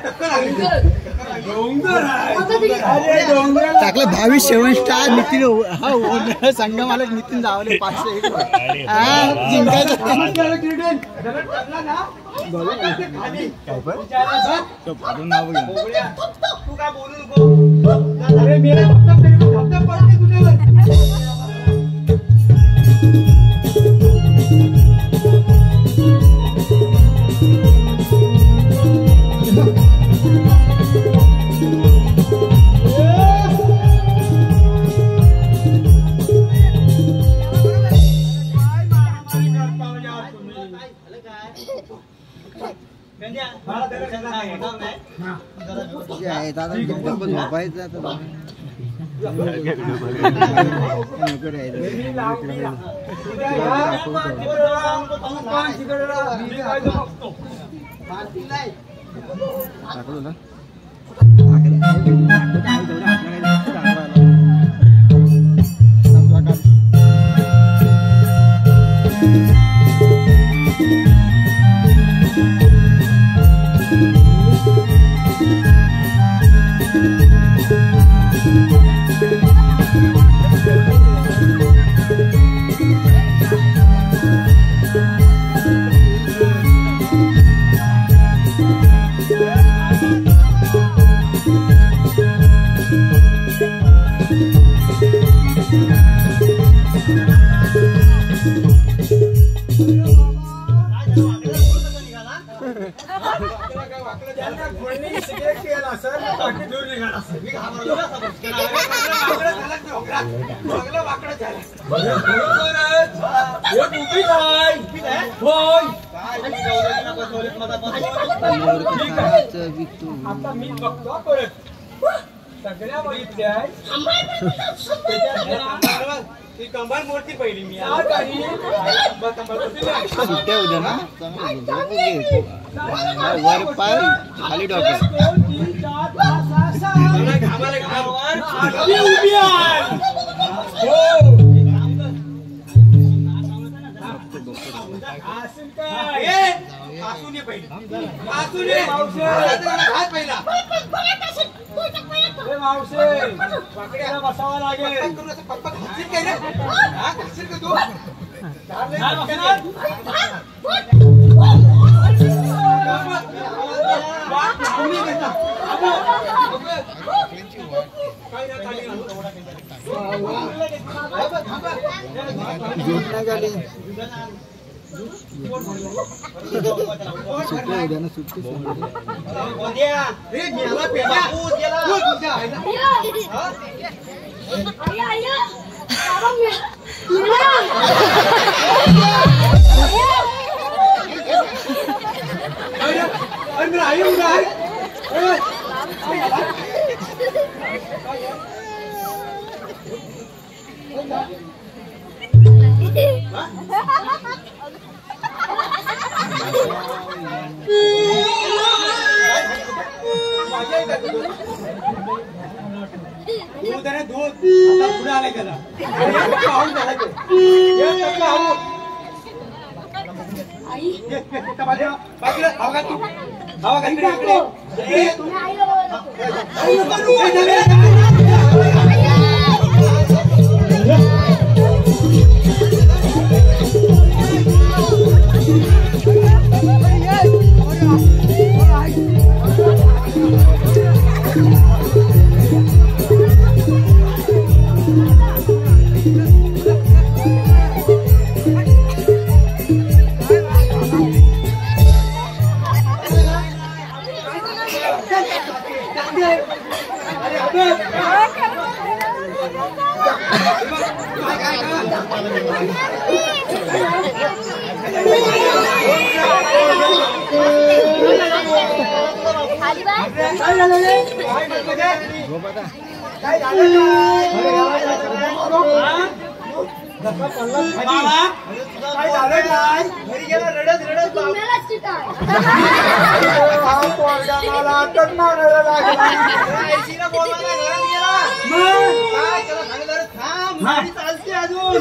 टक्कर आली. टाकलं 22 7 स्टार नितीन हा संघ मला नितीन जावले 500 जिंकायचं तू काय बोलू नको अरे मेरा धबधब पडते तुझ्यावर आता मी बघतो परत सगळ्या बघितल्या ती कंबार मोठी पहिली मी सुट्ट्या उद्या ना वर पाय खाली डॉक्टर बसावा लागेल दूध आता पुढे आलाय त्याला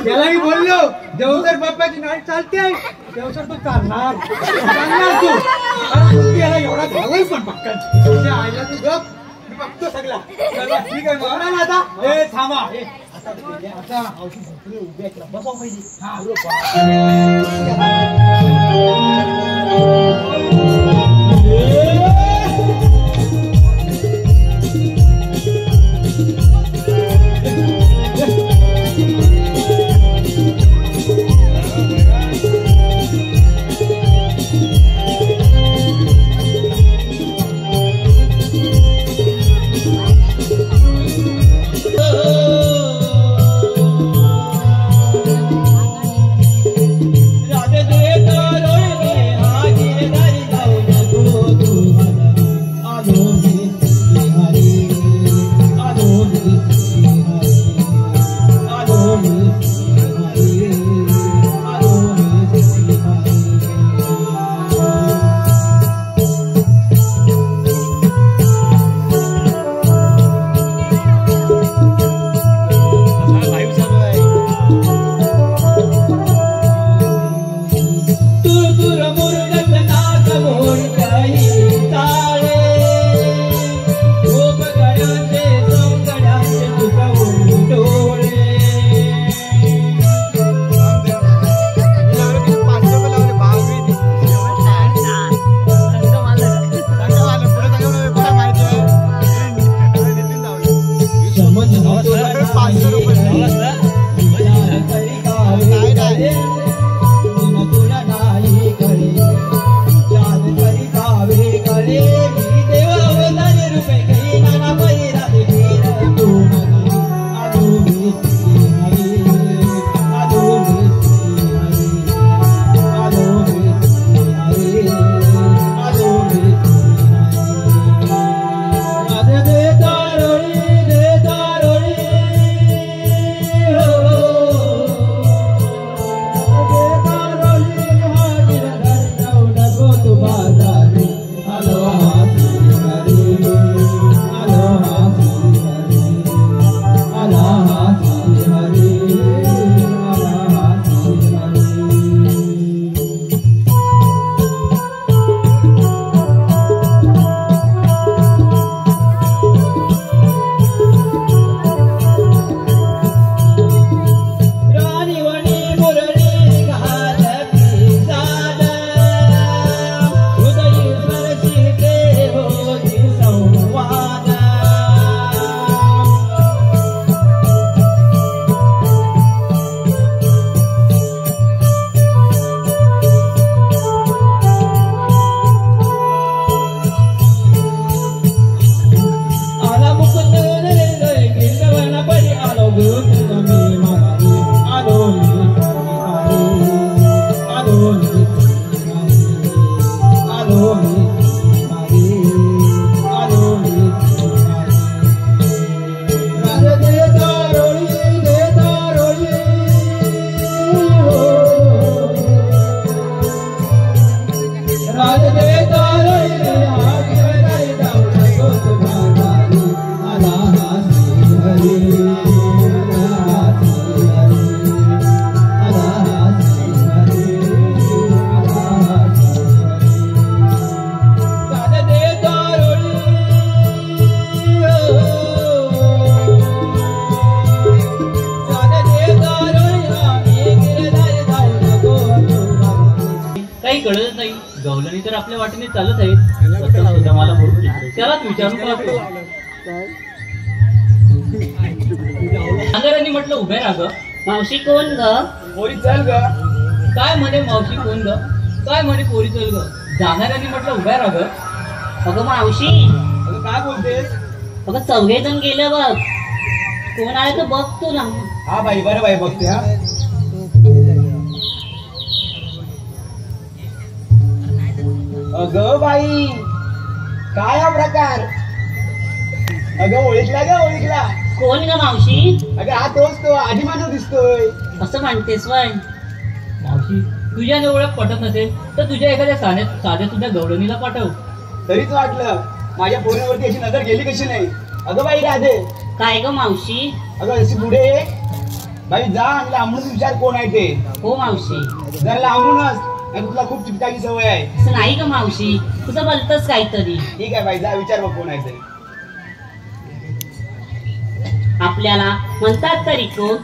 त्याला मी बोललो देवसर बाप्पाची नाट चालते देवसर तू चालणार तू याला एवढा झालाय पण पक्कन आईला तू गप मी बघतो सगळा चला ठीक आहे मग ना आता ए थांबा आता औषध भरपूर उभे आहेत बसवा पाहिजे कळत नाही. गवलनी तर आपल्या वाटेने चालत आहेत, सुद्धा मला त्यालाच विचारून पाहतो. नांगरांनी म्हटलं उभे राहा ग. मावशी कोण ग? पोरी चल ग. काय म्हणे मावशी कोण ग? काय म्हणे पोरी चल ग. जाणाऱ्यांनी म्हटलं उभ्या राहा ग. अगं मावशी, अगं काय बोलतेस? अगं चौघे जण गेले बघ. कोण आहे तर बघ तू ना. हा बाई, बरं बाई बघते. हा अगं बाई, काय हा प्रकार? अगं ओळखला ग, ओळखला. कोण ग मावशी? अगं हा तोच तो आधी माणूस दिसतोय. असं म्हणतेस वय? मावशी तुझ्याने ओळख पटत नसेल तर तुझ्या एखाद्या साध्या सुद्धा गवळणीला पाठव. तरीच वाटलं माझ्या पोरीवरती अशी नजर गेली कशी नाही. अगं बाई राधे. काय ग मावशी? अगं अशी पुढे ये बाई, जा आणि लांबूनच विचार कोण आहे ते. हो मावशी. जरा लांबूनच, तुला खूप चिपटाची सवय आहे. असं नाही ग मावशी, तुझं बोलतच काहीतरी. ठीक आहे बाई, जा विचार बघ कोण आहे ते. आपल्याला म्हणतात तरी कोण?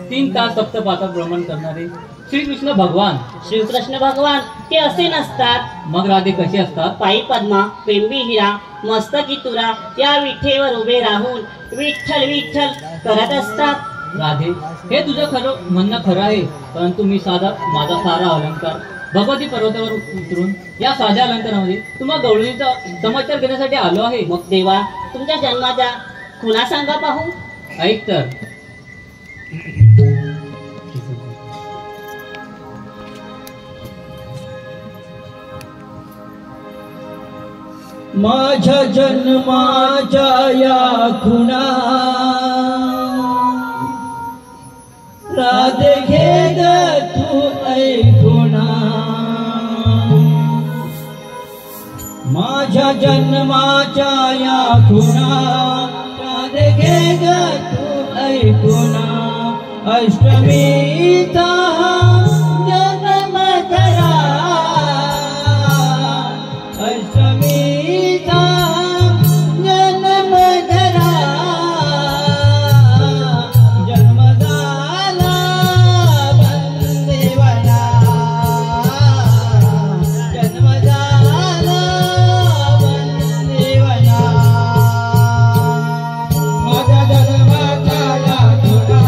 3 तास सप्तपातात भ्रमण करणारे श्रीकृष्ण भगवान. श्रीकृष्ण भगवान ते असे नसतात. मग राधे कसे असतात? पायी पद्मा, पेंबी हिरा, मस्तकी तुरा या विठेवर उभे राहून विठ्ठल विठ्ठल करत असतात. राधे, हे तुझं म्हणणं खरं आहे, परंतु मी माझा सारा अलंकार भगवती पर्वतावर उतरून या साध्या अलंकारामध्ये तुम्हा गवळणीचा समाचार घेण्यासाठी आलो आहे. मग देवा, तुमच्या जन्माच्या खुणा सांगा पाहू. ऐक तर. माझ्या जन्माच्या या खुणा राधे घे ग तू ऐकुणा. माझ्या जन्माच्या या खुणा राधे घे ग तू ऐकुणा. अष्टमीचा जन्म करा, अष्टमीचा जन्म करा. जन्म झाला बंदेवना, जन्म झाला बंदेवना. माझ्या जन्माच्या या खुणा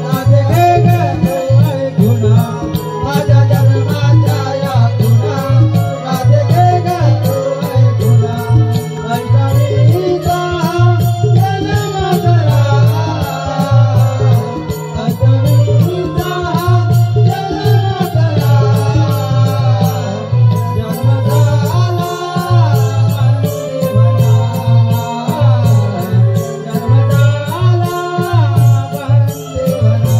राधे घे ग तू ऐकुणा. माझ्या जन्माच्या या खुणा राधे घे ग तू ऐकुणा. अष्टमीचा जन्म करा, अष्टमीचा जन्म करा. जन्म झाला बंदेवना, जन्म झाला बंदेवना.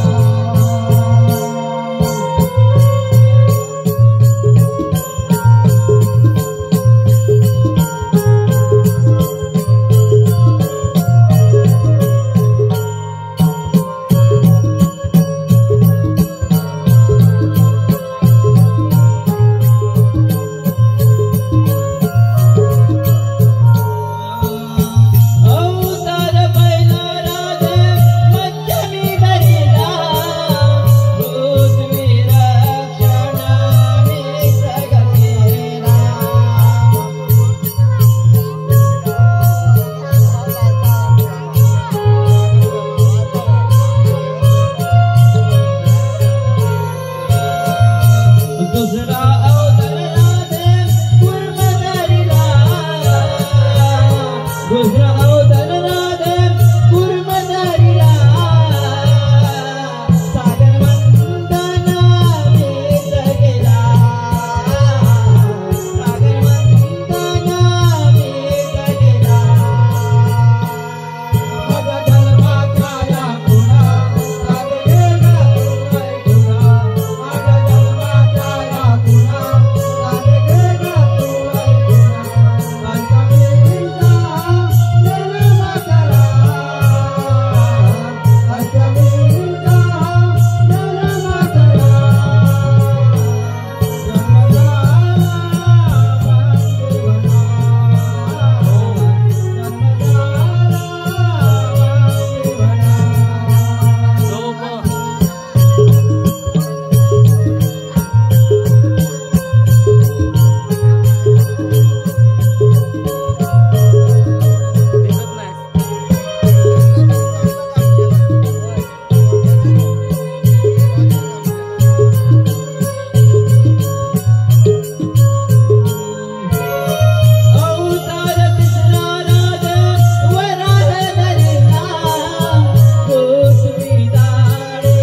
अवतार पहिला राधे मध्यमी धरिला, रोज मी रक्षणाने जगतेला. दुसरा अवतार राधे पूर्ण धरिला, दुसरा अवतार राधे पूर्ण धरिला. सागर मंथना वेद गेला, सागर मंथना वेद गेला. माझ्या जन्माच्या या खुणा राधे घे ग तू ऐकुणा. माझ्या जन्माच्या या खुणा राधे घे ग तू ऐकुणा. अष्टमीचा जन्म करा, अष्टमीचा जन्म करा. जन्म झाला बंदेवना, जन्म झाला बंदेवना. अवतार तिसरा राधे वराह धरिला, कोसमी दाढे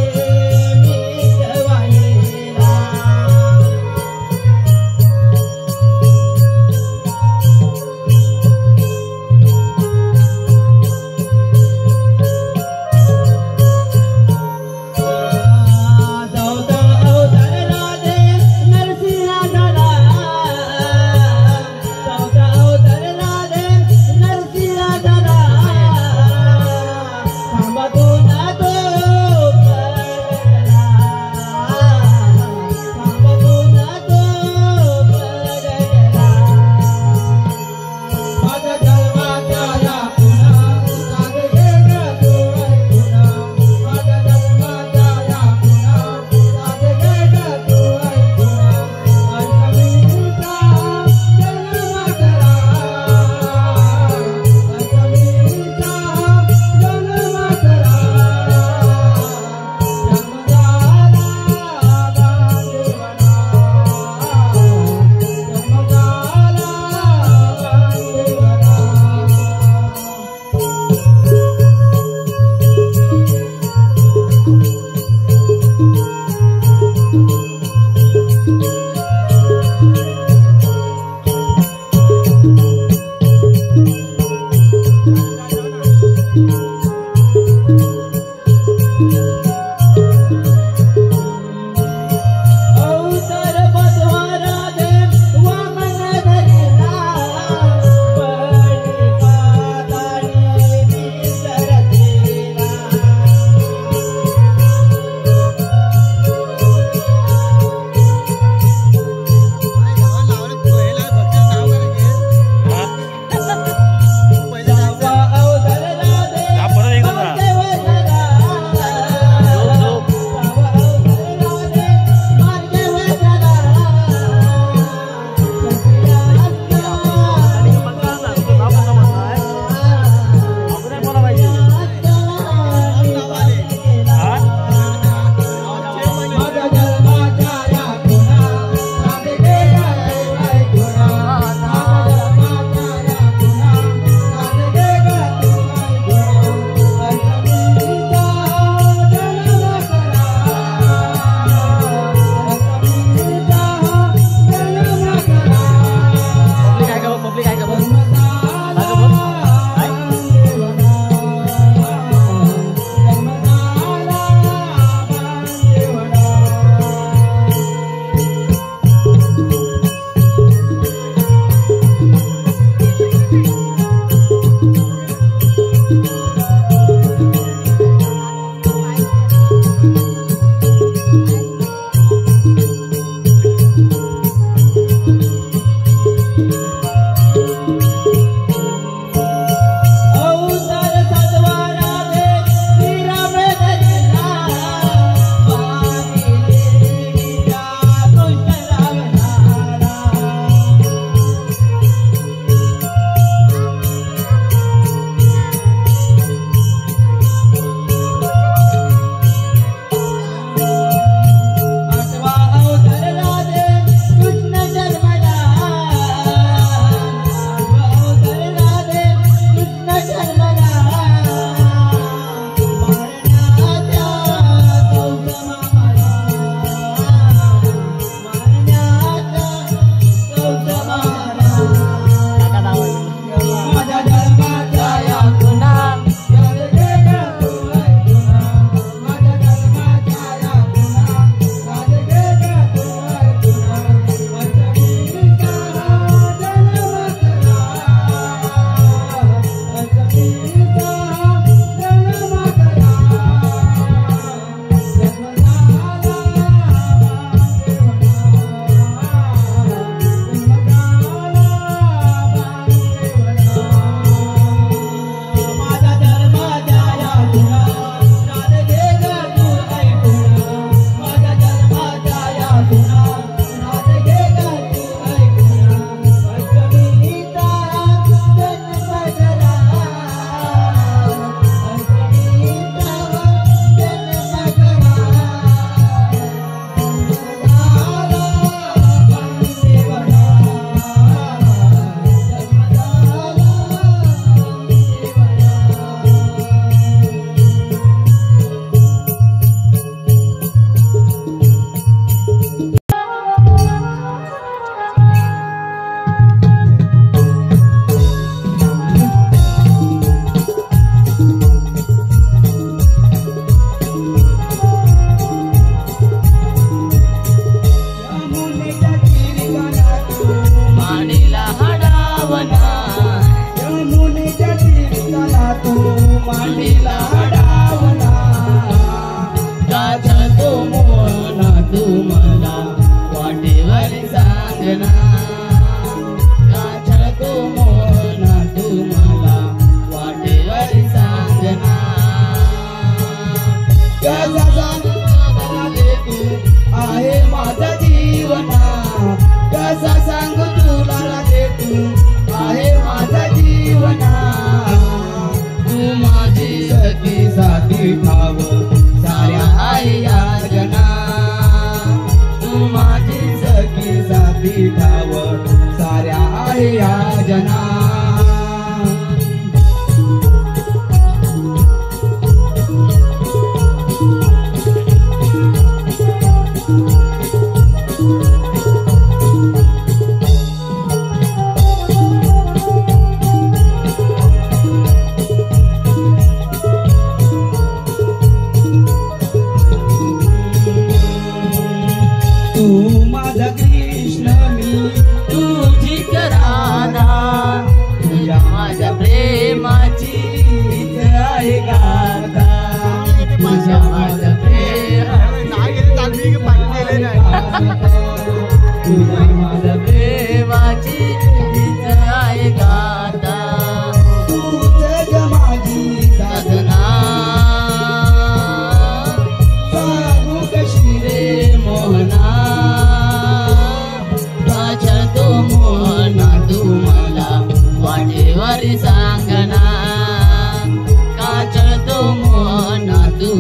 मिटवायला. चौथा अवतार राधे नरसिंहा झाला, चौथा अवतार राधे नरसिंहा झाला. थांबातून तो प्रगटला, थांबातून तो प्रगटला. माझ्या जन्माच्या या खुणा राधे घे ग तू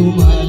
तुम्हाला